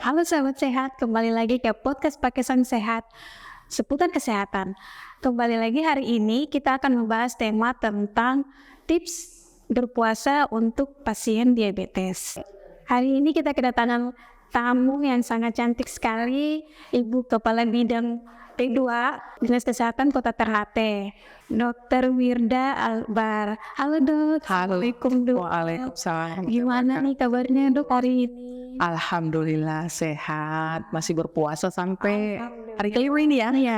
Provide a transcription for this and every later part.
Halo sahabat sehat, kembali lagi ke podcast Pakesan Sehat seputar kesehatan. Kembali lagi hari ini kita akan membahas tema tentang tips berpuasa untuk pasien diabetes. Hari ini kita kedatangan tamu yang sangat cantik sekali, Ibu Kepala Bidang P2 Dinas Kesehatan Kota Ternate, Dr. Wirda Albar. Halo dok. Halo. Assalamualaikum dok. Waalaikumsalam. Gimana nih kabarnya dok hari ini? Alhamdulillah sehat, masih berpuasa sampai hari kelima ini ya. Iya.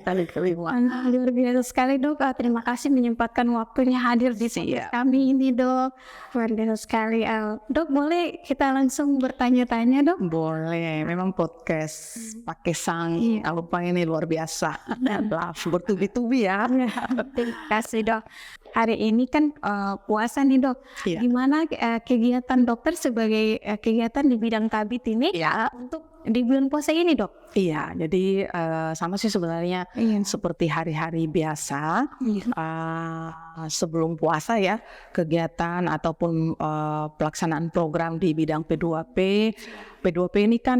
Hari kelima. Luar biasa sekali dok. Terima kasih menyempatkan waktunya hadir di podcast kami ini dok. Luar biasa sekali. Dok, boleh kita langsung bertanya-tanya dok? Boleh, memang podcast pakai sang apa ini luar biasa. Bertubi-tubi ya. Terima kasih dok. Hari ini kan puasa nih dok. Iya. Gimana kegiatan dokter sebagai kegiatan di bidang kabit ini untuk di bulan puasa ini dok? Iya, jadi sama sih sebenarnya seperti hari-hari biasa. Sebelum puasa ya, kegiatan ataupun pelaksanaan program di bidang P2P. P2P ini kan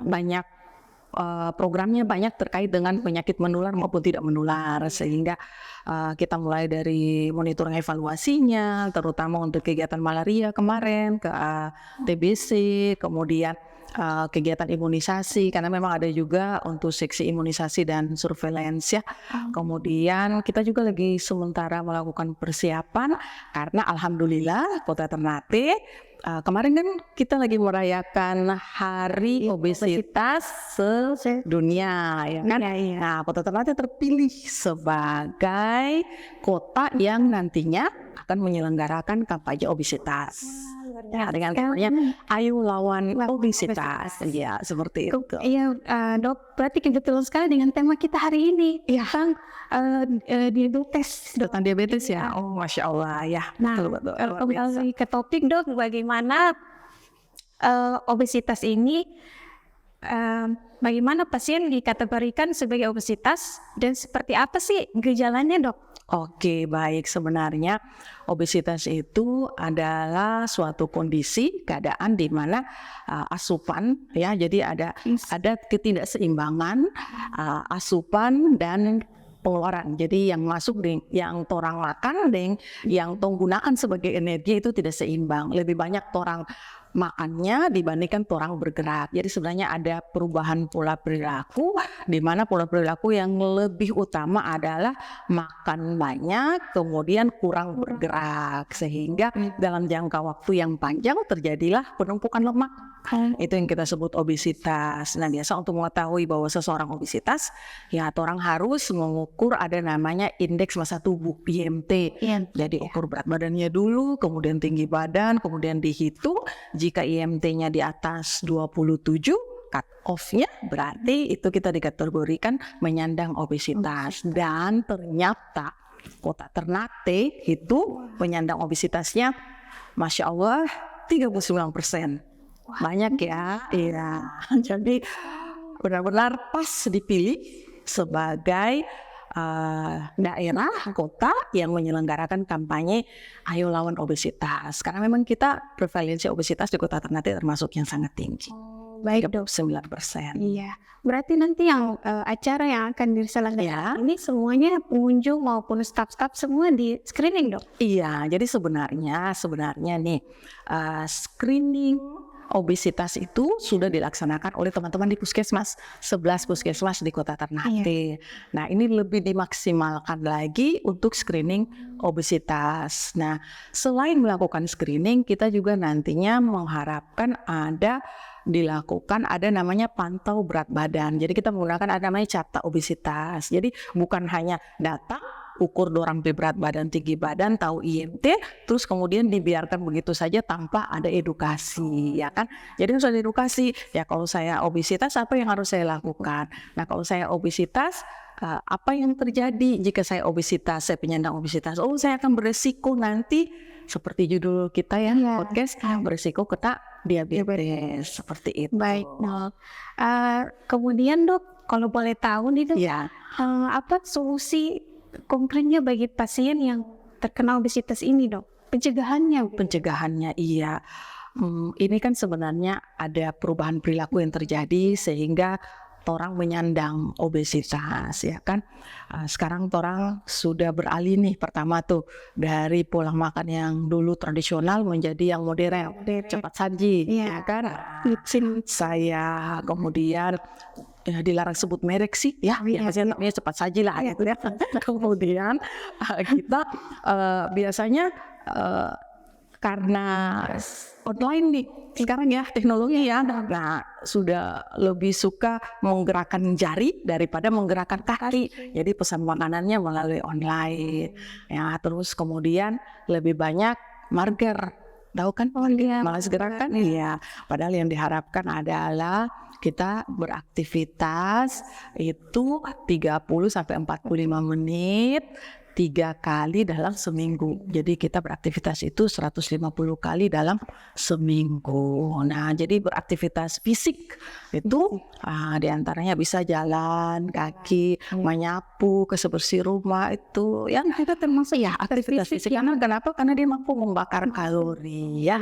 banyak programnya banyak terkait dengan penyakit menular maupun tidak menular, sehingga kita mulai dari monitoring evaluasinya, terutama untuk kegiatan malaria kemarin ke TBC, kemudian kegiatan imunisasi, karena memang ada juga untuk seksi imunisasi dan surveillance ya. Kemudian kita juga lagi sementara melakukan persiapan karena alhamdulillah Kota Ternate kemarin kan kita lagi merayakan Hari Obesitas Sedunia ya kan. Nah, Kota Ternate terpilih sebagai kota yang nantinya akan menyelenggarakan kampanye obesitas. Ya, dengan namanya Ayo Lawan Obesitas. Ya, seperti itu. Iya, dok, berarti kebetulan sekali dengan tema kita hari ini tentang diabetes. Tentang diabetes ya. Oh, Masya Allah ya. Nah, kembali ke topik dok, bagaimana obesitas ini, bagaimana pasien dikategorikan sebagai obesitas dan seperti apa sih gejalanya dok? Oke, baik. Sebenarnya obesitas itu adalah suatu kondisi keadaan di mana asupan ya, jadi ada ketidakseimbangan asupan dan pengeluaran. Jadi yang masuk yang torang makan dan yang tong gunakan sebagai energi itu tidak seimbang. Lebih banyak torang makannya dibandingkan orang bergerak. Jadi sebenarnya ada perubahan pola perilaku, di mana pola perilaku yang lebih utama adalah makan banyak kemudian kurang bergerak, sehingga dalam jangka waktu yang panjang terjadilah penumpukan lemak. Itu yang kita sebut obesitas. Nah, biasa untuk mengetahui bahwa seseorang obesitas ya orang harus mengukur ada namanya indeks massa tubuh IMT. Jadi ukur berat badannya dulu, kemudian tinggi badan, kemudian dihitung. Jika IMT-nya di atas 27, cut off-nya berarti itu kita dikategorikan menyandang obesitas. Dan ternyata Kota Ternate itu penyandang obesitasnya Masya Allah 39%. Banyak ya. Iya. Jadi benar-benar pas dipilih sebagai daerah kota yang menyelenggarakan kampanye Ayo Lawan Obesitas, karena memang kita prevalensi obesitas di Kota Ternate termasuk yang sangat tinggi. Baik dok. 9%. Iya, berarti nanti yang acara yang akan diselenggarakan ini semuanya pengunjung maupun staf-staf semua di screening dok? Iya, jadi sebenarnya nih screening obesitas itu sudah dilaksanakan oleh teman-teman di puskesmas, 11 puskesmas di Kota Ternate. Nah, ini lebih dimaksimalkan lagi untuk screening obesitas. Nah, selain melakukan screening, kita juga nantinya mengharapkan dilakukan ada namanya pantau berat badan. Jadi kita menggunakan ada namanya carta obesitas. Jadi bukan hanya datang ukur dorang berat badan, tinggi badan, tahu IMT, terus kemudian dibiarkan begitu saja tanpa ada edukasi, ya kan? Jadi harus ada edukasi. Ya kalau saya obesitas, apa yang harus saya lakukan? Nah kalau saya obesitas, apa yang terjadi jika saya obesitas, saya penyandang obesitas? Oh, saya akan beresiko nanti seperti judul kita ya, podcast, beresiko kena diabetes, seperti itu. Baik, dok. Kemudian dok, kalau boleh tahu nih dok, apa solusi konkretnya bagi pasien yang terkena obesitas ini dok? Pencegahannya iya. Ini kan sebenarnya ada perubahan perilaku yang terjadi sehingga orang menyandang obesitas, ya kan. Sekarang orang sudah beralih nih, pertama tuh dari pola makan yang dulu tradisional menjadi yang modern, cepat saji, ya kan. Saya kemudian dilarang sebut merek sih, ya biasanya namanya cepat saji lah, gitu ya. Kemudian kita biasanya karena online nih sekarang ya, teknologi ya, nah sudah lebih suka menggerakkan jari daripada menggerakkan kaki. Jadi pesan makanannya melalui online, ya. Terus kemudian lebih banyak marger, tahu kan? Malas gerakan, iya. Padahal yang diharapkan adalah kita beraktivitas itu 30 sampai 45 menit 3 kali dalam seminggu. Jadi kita beraktivitas itu 150 kali dalam seminggu. Nah, jadi beraktivitas fisik itu diantaranya bisa jalan kaki, menyapu, bersih rumah, itu yang kita termasuk ya aktivitas fisik. Kenapa? Karena dia mampu membakar kalori, ya.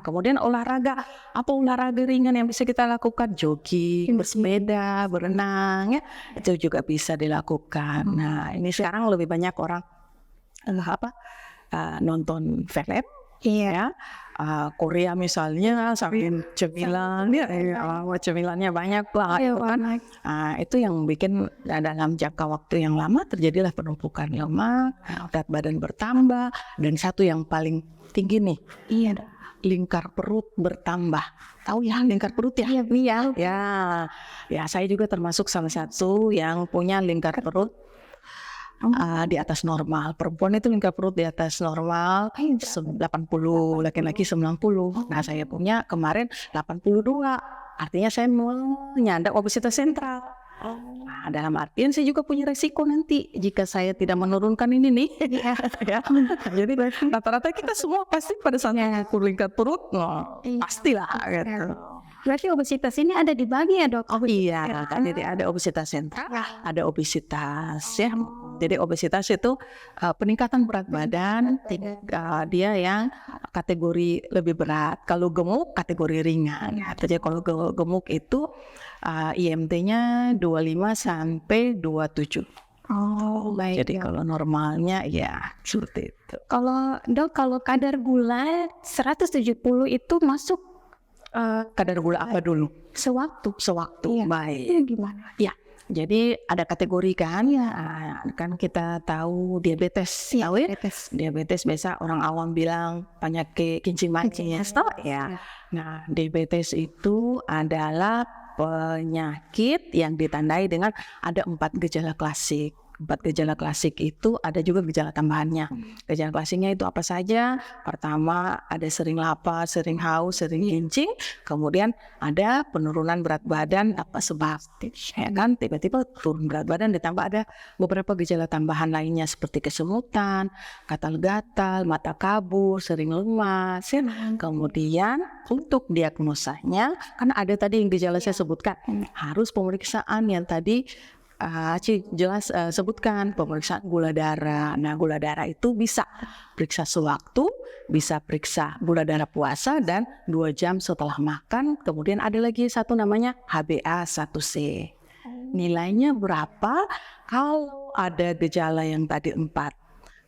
Kemudian olahraga, apa olahraga ringan yang bisa kita lakukan? Jogging, bersepeda, berenang, ya. Itu juga bisa dilakukan. Nah, ini sekarang lebih banyak orang nonton film, ya. Korea misalnya sambil cemilan, ya, cemilannya banyak banget, kan. Itu yang bikin dalam jangka waktu yang lama terjadilah penumpukan lemak, berat badan bertambah, dan satu yang paling tinggi nih, lingkar perut bertambah. Tahu ya lingkar perut ya? Iya. Ya, saya juga termasuk salah satu yang punya lingkar perut di atas normal. Perempuan itu lingkar perut di atas normal 80, laki-laki 90. Nah, saya punya kemarin 82. Artinya saya menyandang obesitas sentral. Nah, dalam artian saya juga punya resiko nanti jika saya tidak menurunkan ini nih. Ya. Jadi rata-rata kita semua pasti pada saat mengukur lingkar perut, pastilah gitu. Berarti obesitas ini ada dibagi ya, Dok? Iya, kan jadi ada obesitas sentral, ada obesitas, ya. Jadi obesitas itu peningkatan berat badan, dia yang kategori lebih berat. Kalau gemuk kategori ringan. Jadi kalau gemuk itu IMT-nya 25 sampai 27. Baik. Jadi kalau normalnya ya seperti itu. Kalau Dok, kalau kadar gula 170 itu masuk kadar gula apa dulu? Sewaktu. Baik. Itu gimana? Ya. Jadi ada kategori kan, kan kita tahu diabetes, tahu ya? Diabetes biasa orang awam bilang penyakit kencing manis, ya. Nah, diabetes itu adalah penyakit yang ditandai dengan ada 4 gejala klasik. 4 gejala klasik itu ada juga gejala tambahannya. Gejala klasiknya itu apa saja? Pertama ada sering lapar, sering haus, sering kencing. Kemudian ada penurunan berat badan apa sebab, ya kan? Tiba-tiba turun berat badan, ditambah ada beberapa gejala tambahan lainnya seperti kesemutan, gatal-gatal, mata kabur, sering lemas. Ya. Kemudian untuk diagnosanya, kan ada tadi yang gejala saya sebutkan, harus pemeriksaan yang tadi jelas sebutkan, pemeriksaan gula darah. Nah, gula darah itu bisa periksa sewaktu, bisa periksa gula darah puasa dan 2 jam setelah makan. Kemudian ada lagi satu namanya HbA1c. Nilainya berapa? Kalau ada gejala yang tadi 4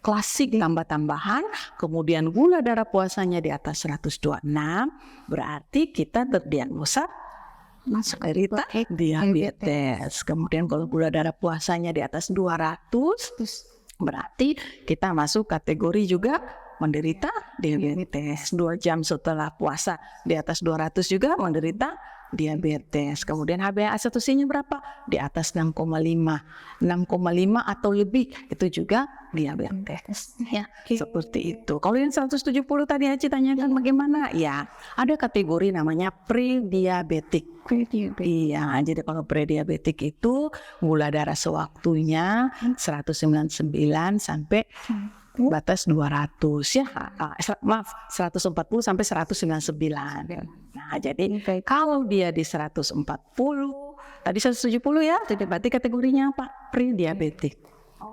klasik tambah-tambahan, kemudian gula darah puasanya di atas 126, berarti kita terdiagnosa masuk diabetes. Kemudian kalau gula darah puasanya di atas 200, berarti kita masuk kategori juga menderita diabetes. 2 jam setelah puasa di atas 200 juga menderita diabetes. Kemudian HbA1c-nya berapa? Di atas 6,5 atau lebih, itu juga diabetes. Ya, seperti itu. Kalau yang 170 tadi Aci tanyakan bagaimana? Ya, ada kategori namanya prediabetik. Iya, jadi kalau prediabetik itu gula darah sewaktunya 199 sampai batas 200 ya. 140 sampai 199. Nah, jadi kalau dia di 140, tadi 170 ya, berarti kategorinya apa? Prediabetik.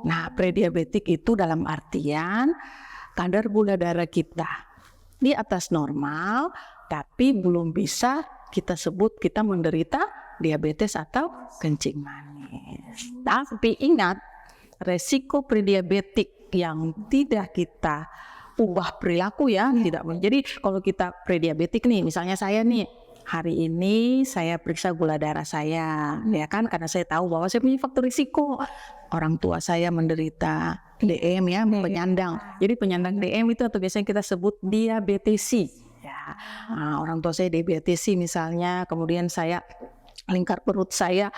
Nah, prediabetik itu dalam artian kadar gula darah kita di atas normal, tapi belum bisa kita sebut kita menderita diabetes atau kencing manis. Tapi ingat, resiko prediabetik yang tidak kita ubah perilaku ya, tidak. Jadi kalau kita prediabetik nih, misalnya saya nih, hari ini saya periksa gula darah saya, ya kan, karena saya tahu bahwa saya punya faktor risiko. Orang tua saya menderita DM ya, penyandang. Jadi penyandang DM itu atau biasanya kita sebut diabetesi. Ya, orang tua saya diabetesi misalnya, kemudian saya lingkar perut saya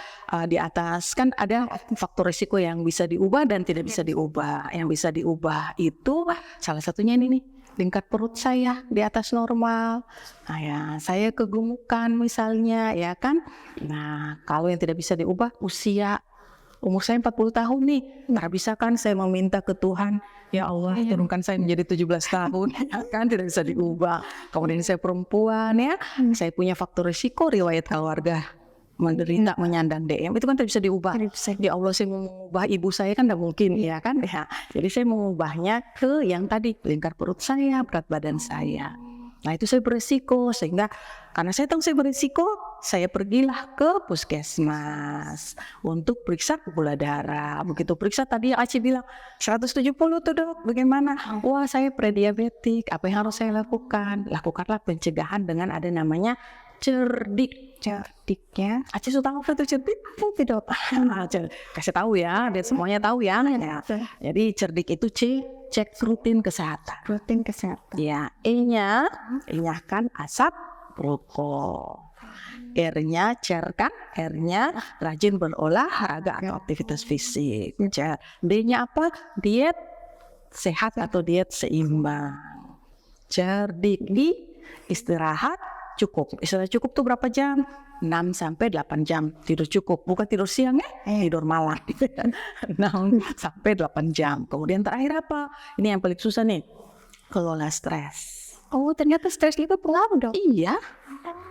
di atas, kan ada faktor risiko yang bisa diubah dan tidak bisa diubah. Yang bisa diubah itu salah satunya ini nih, lingkar perut saya di atas normal. Nah ya, saya kegemukan misalnya, ya kan. Nah, kalau yang tidak bisa diubah, usia. Umur saya 40 tahun nih, nggak bisa kan saya meminta ke Tuhan, ya Allah turunkan saya menjadi 17 tahun, kan tidak bisa diubah. Kemudian saya perempuan ya, saya punya faktor risiko riwayat keluarga menderita menyandang DM, itu kan tidak bisa diubah. Ya Allah, saya mau mengubah ibu saya kan tidak mungkin, ya kan. Ya, jadi saya mengubahnya ke yang tadi, lingkar perut saya, berat badan saya. Nah itu saya beresiko, sehingga karena saya tahu saya beresiko, saya pergilah ke puskesmas untuk periksa gula darah. Begitu periksa tadi Aci bilang 170 tuh dok, bagaimana? Wah saya prediabetik, apa yang harus saya lakukan? Lakukanlah pencegahan dengan ada namanya cerdik. Cerdik ya, Aci sudah tahu itu cerdik? Tidak. Kasih tahu ya, biar semuanya tahu ya. Jadi cerdik itu cek rutin kesehatan. Rutin kesehatan. Ya, E-nya kan asap rokok. R-nya cer kan, R-nya rajin berolahraga atau aktivitas fisik. D-nya apa? Diet sehat atau diet seimbang. Cerdik di istirahat cukup. Istirahat cukup tuh berapa jam? 6-8 jam tidur cukup, bukan tidur siang ya, tidur malam. 6-8 jam. Kemudian terakhir apa? Ini yang paling susah nih, kelola stres. Oh ternyata stres itu pengaruh dong? Iya,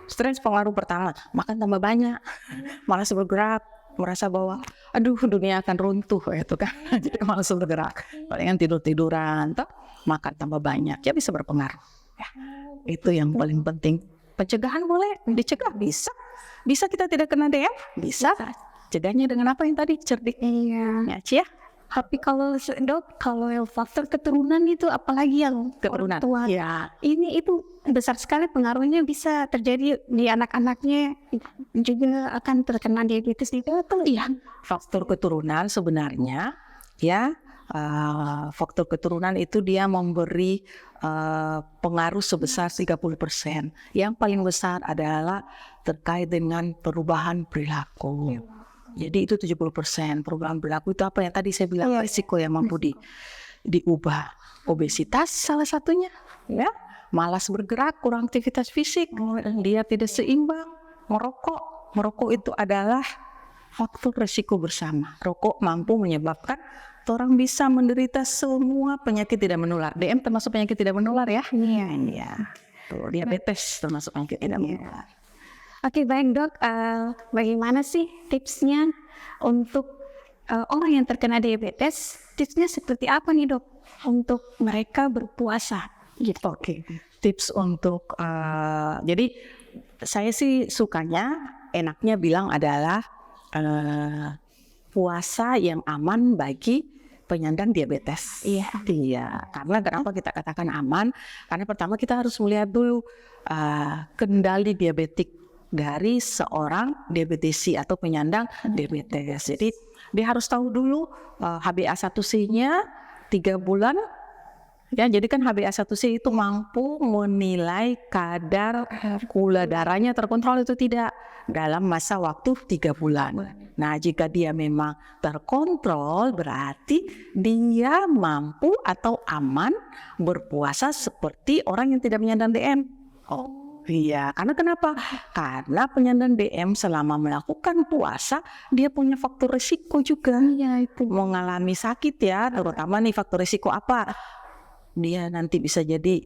stres pengaruh pertama, makan tambah banyak, malas bergerak, merasa bahwa aduh dunia akan runtuh itu kan. Jadi malas bergerak, palingan tidur-tiduran, makan tambah banyak, ya bisa berpengaruh ya. Itu yang paling penting. Pencegahan boleh dicegah, bisa kita tidak kena DM, bisa. Cegahnya dengan apa yang tadi, cerdik. Iya. Ya Cia. Tapi kalau dok, kalau yang faktor keturunan itu apalagi yang Keturunan. orang tua, Ya. ini itu besar sekali pengaruhnya, bisa terjadi di anak-anaknya juga akan terkena diabetes itu atau Iya, faktor keturunan sebenarnya ya, faktor keturunan itu dia memberi pengaruh sebesar 30%. Yang paling besar adalah terkait dengan perubahan perilaku. Jadi itu 70%. Perubahan perilaku itu apa yang tadi saya bilang, risiko yang mampu diubah. Obesitas salah satunya, ya. Malas bergerak, kurang aktivitas fisik, dia tidak seimbang, merokok itu adalah faktor risiko bersama. Rokok mampu menyebabkan orang bisa menderita semua penyakit tidak menular. DM termasuk penyakit tidak menular ya? Iya. Diabetes termasuk penyakit tidak menular. Oke, baik dok, bagaimana sih tipsnya untuk orang yang terkena diabetes? Tipsnya seperti apa nih dok untuk mereka berpuasa? Gitu. Oke. Tips untuk jadi saya sih sukanya, enaknya bilang adalah puasa yang aman bagi penyandang diabetes. Iya. Karena kenapa kita katakan aman? Karena pertama kita harus melihat dulu kendali diabetik dari seorang diabetesi atau penyandang diabetes. Jadi dia harus tahu dulu HbA1c-nya 3 bulan. Ya, jadi kan HbA1c itu mampu menilai kadar gula darahnya terkontrol itu tidak dalam masa waktu 3 bulan. Nah, jika dia memang terkontrol berarti dia mampu atau aman berpuasa seperti orang yang tidak menyandang DM. Iya, karena kenapa? Karena penyandang DM selama melakukan puasa dia punya faktor risiko juga. Iya, itu mengalami sakit ya, terutama nih faktor risiko apa? Dia nanti bisa jadi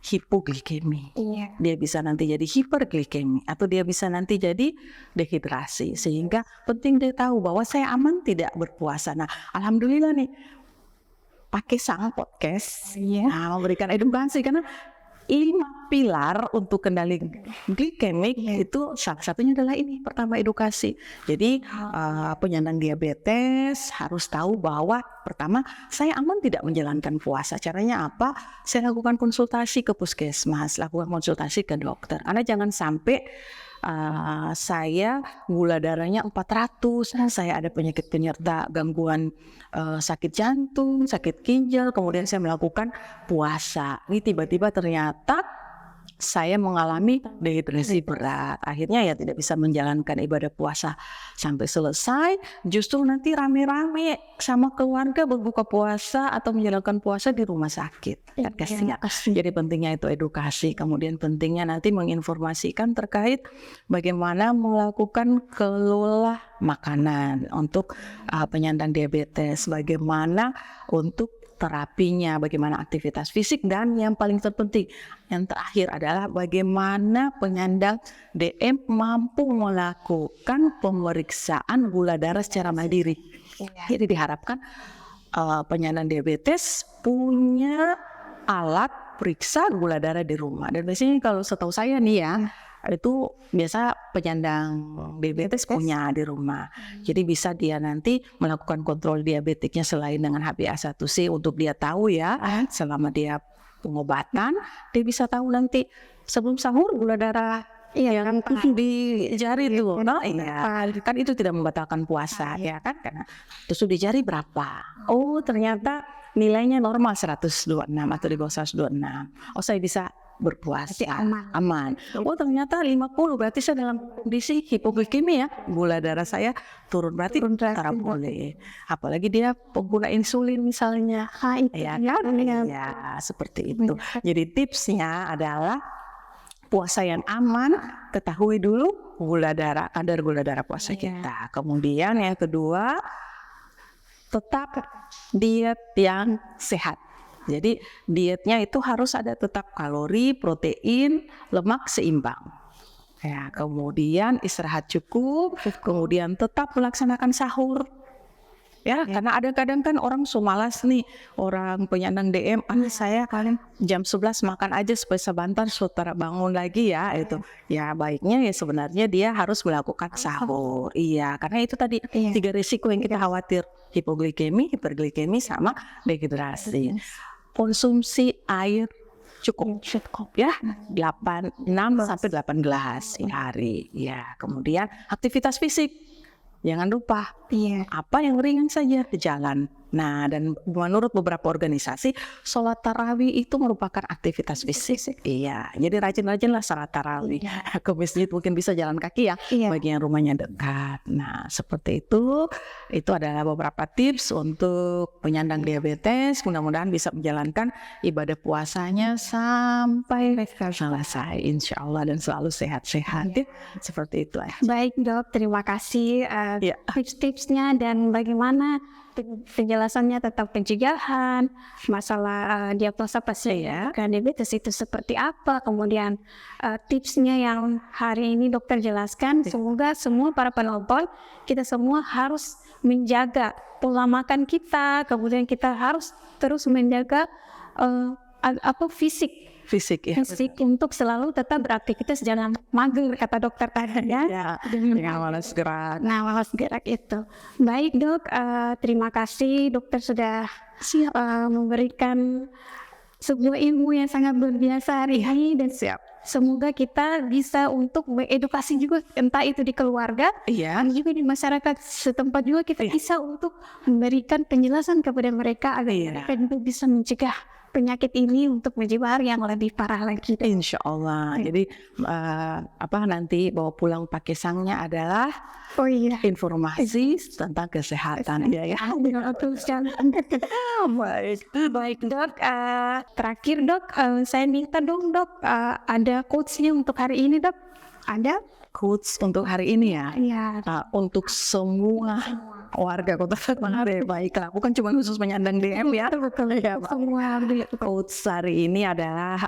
hipoglikemi. Iya. Dia bisa nanti jadi hiperglikemi atau dia bisa nanti jadi dehidrasi. Sehingga penting dia tahu bahwa saya aman tidak berpuasa. Nah, alhamdulillah nih pakai sang podcast memberikan edukasi karena 5 pilar untuk kendali glikemik itu salah satunya adalah ini. Pertama, edukasi. Jadi penyandang diabetes harus tahu bahwa pertama, saya aman tidak menjalankan puasa. Caranya apa? Saya lakukan konsultasi ke puskesmas, lakukan konsultasi ke dokter. Karena jangan sampai saya gula darahnya 400, saya ada penyakit penyerta gangguan sakit jantung, sakit ginjal, kemudian saya melakukan puasa. Ini tiba-tiba ternyata saya mengalami dehidrasi berat. Akhirnya ya tidak bisa menjalankan ibadah puasa sampai selesai. Justru nanti rame-rame sama keluarga berbuka puasa atau menjalankan puasa di rumah sakit. Kan kasihan. Jadi pentingnya itu edukasi. Kemudian pentingnya nanti menginformasikan terkait bagaimana melakukan kelola makanan untuk penyandang diabetes. Bagaimana untuk terapinya, bagaimana aktivitas fisik, dan yang paling terpenting, yang terakhir adalah bagaimana penyandang DM mampu melakukan pemeriksaan gula darah secara mandiri. Jadi diharapkan penyandang diabetes punya alat periksa gula darah di rumah. Dan biasanya kalau setahu saya nih ya, itu biasa penyandang diabetes punya di rumah. Jadi bisa dia nanti melakukan kontrol diabetiknya selain dengan HbA1c untuk dia tahu ya, selama dia pengobatan dia bisa tahu nanti sebelum sahur gula darah yang di jari itu. Nah, kan itu tidak membatalkan puasa ya kan, karena terus di jari berapa? Oh, ternyata nilainya normal 126 atau di bawah 126. Oh, saya bisa berpuasa aman. Oh, ternyata 50, berarti saya dalam kondisi hipoglikemia ya, gula darah saya turun, berarti tak boleh. Apalagi dia pengguna insulin misalnya, ya seperti itu. Jadi tipsnya adalah puasa yang aman, ketahui dulu gula darah, kadar gula darah puasa kita. Kemudian yang kedua, tetap diet yang sehat. Jadi dietnya itu harus ada tetap kalori, protein, lemak seimbang. Ya, kemudian istirahat cukup, kemudian tetap melaksanakan sahur. Ya, karena ada kadang kan orang malas nih, orang penyandang DM, saya kalian jam 11 makan aja supaya sebentar saudara bangun lagi ya, itu. Ya, baiknya ya sebenarnya dia harus melakukan sahur. Iya, karena itu tadi 3 risiko yang kita khawatir, hipoglikemi, hiperglikemi, sama dehidrasi. Konsumsi air cukup ya, 6 sampai 8 gelas sehari ya. Kemudian aktivitas fisik, jangan lupa apa yang ringan saja, jalan. Nah, dan menurut beberapa organisasi, sholat tarawih itu merupakan aktivitas fisik. Iya, jadi rajin-rajinlah sholat tarawih. Ke masjid mungkin bisa jalan kaki ya, bagi yang rumahnya dekat. Nah, seperti itu. Itu adalah beberapa tips untuk penyandang diabetes. Mudah-mudahan bisa menjalankan ibadah puasanya sampai selesai, insya Allah, dan selalu sehat-sehat. Seperti itu ya. Baik dok, terima kasih tips-tipsnya dan bagaimana penjelasannya tentang pencegahan, masalah diagnosa pasien diabetes itu seperti apa, kemudian tipsnya yang hari ini dokter jelaskan. Semoga semua para penonton, kita semua harus menjaga pola makan kita, kemudian kita harus terus menjaga fisik untuk selalu tetap beraktivitas, jangan mager kata dokter tadi ya. Jangan malas gerak. Nah, malas gerak itu. Baik dok, terima kasih dokter sudah memberikan sebuah ilmu yang sangat luar biasa hari ini, dan semoga kita bisa untuk mengedukasi juga, entah itu di keluarga, juga di masyarakat setempat juga kita bisa untuk memberikan penjelasan kepada mereka agar mereka juga bisa mencegah penyakit ini untuk menyebar yang lebih parah lagi. Insya Allah. Jadi nanti bawa pulang pakisangnya adalah informasi tentang kesehatan. Baik dok. Terakhir dok, saya minta dong dok, ada quotes-nya untuk hari ini dok. Ada quotes untuk hari ini ya? Untuk semua warga Kota Semarang, baiklah, bukan cuma khusus penyandang DM ya. Semua quotes hari ini adalah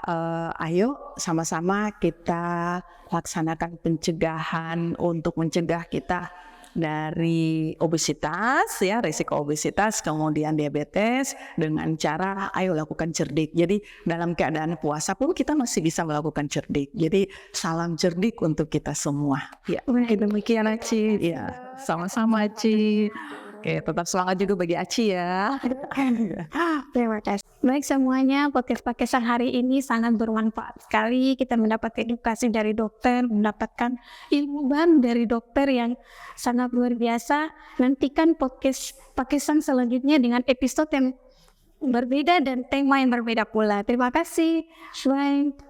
ayo sama-sama kita laksanakan pencegahan untuk mencegah kita dari obesitas ya, risiko obesitas, kemudian diabetes dengan cara ayo lakukan cerdik. Jadi dalam keadaan puasa pun kita masih bisa melakukan cerdik. Jadi salam cerdik untuk kita semua. Ya, demikian Aci. Ya, sama-sama Aci. Oke, tetap semangat juga bagi Aci ya. Terima kasih. Baik semuanya, podcast Pakesan hari ini sangat bermanfaat sekali. Kita mendapat edukasi dari dokter, mendapatkan ilmu baru dari dokter yang sangat luar biasa. Nantikan podcast Pakesan selanjutnya dengan episode yang berbeda dan tema yang berbeda pula. Terima kasih. Bye.